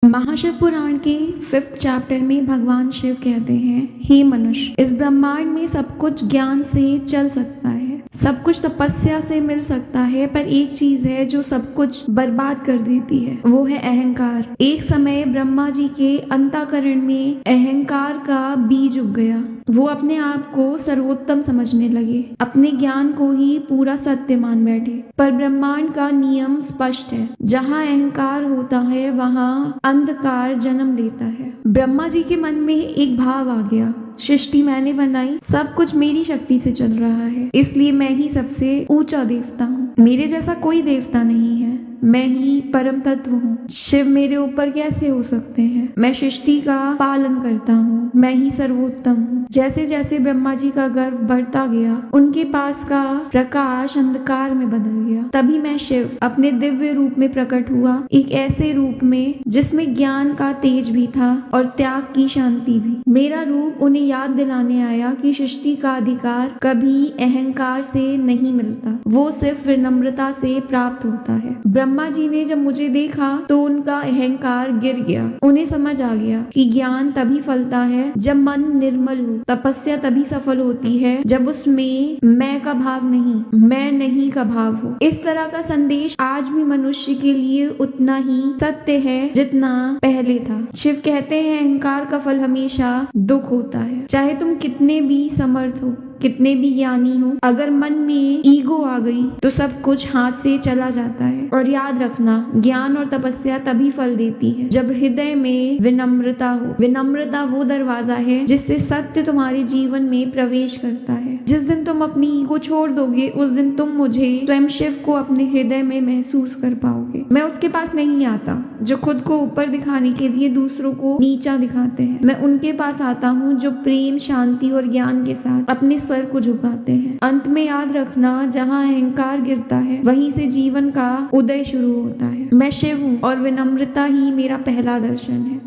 महाशिव पुराण के 5th chapter में भगवान शिव कहते हैं, हे मनुष्य, इस ब्रह्मांड में सब कुछ ज्ञान से चल सकता है, सब कुछ तपस्या से मिल सकता है, पर एक चीज है जो सब कुछ बर्बाद कर देती है, वो है अहंकार। एक समय ब्रह्मा जी के अंतःकरण में अहंकार का बीज उग गया। वो अपने आप को सर्वोत्तम समझने लगे, अपने ज्ञान को ही पूरा सत्य मान बैठे। पर ब्रह्मांड का नियम स्पष्ट है, जहाँ अहंकार होता है वहाँ अंधकार जन्म लेता है। ब्रह्मा जी के मन में एक भाव आ गया, सृष्टि मैंने बनाई, सब कुछ मेरी शक्ति से चल रहा है, इसलिए मैं ही सबसे ऊंचा देवता हूँ। मेरे जैसा कोई देवता नहीं है, मैं ही परम तत्व हूँ। शिव मेरे ऊपर कैसे हो सकते हैं? मैं सृष्टि का पालन करता हूँ, मैं ही सर्वोत्तम हूँ। जैसे जैसे ब्रह्मा जी का गर्व बढ़ता गया, उनके पास का प्रकाश अंधकार में बदल गया। तभी मैं शिव अपने दिव्य रूप में प्रकट हुआ, एक ऐसे रूप में जिसमें ज्ञान का तेज भी था और त्याग की शांति भी। मेरा रूप उन्हें याद दिलाने आया कि सृष्टि का अधिकार कभी अहंकार से नहीं मिलता, वो सिर्फ विनम्रता से प्राप्त होता है। ब्रह्मा जी ने जब मुझे देखा तो उनका अहंकार गिर गया। उन्हें समझ आ गया कि ज्ञान तभी फलता है जब मन निर्मल हो, तपस्या तभी सफल होती है जब उसमें मैं का भाव नहीं, मैं नहीं का भाव हो। इस तरह का संदेश आज भी मनुष्य के लिए उतना ही सत्य है जितना पहले था। शिव कहते हैं, अहंकार का फल हमेशा दुख होता है। चाहे तुम कितने भी समर्थ हो, कितने भी ज्ञानी हो, अगर मन में ईगो आ गई तो सब कुछ हाथ से चला जाता है। और याद रखना, ज्ञान और तपस्या तभी फल देती है जब हृदय में विनम्रता हो। विनम्रता वो दरवाजा है जिससे सत्य तुम्हारे जीवन में प्रवेश करता है। जिस दिन तुम अपनी ईगो छोड़ दोगे, उस दिन तुम मुझे स्वयं शिव को अपने हृदय में महसूस कर पाओगे। मैं उसके पास नहीं आता जो खुद को ऊपर दिखाने के लिए दूसरों को नीचा दिखाते हैं। मैं उनके पास आता हूँ जो प्रेम, शांति और ज्ञान के साथ अपने सर को झुकाते हैं। अंत में याद रखना, जहाँ अहंकार गिरता है वहीं से जीवन का उदय शुरू होता है। मैं शिव हूँ और विनम्रता ही मेरा पहला दर्शन है।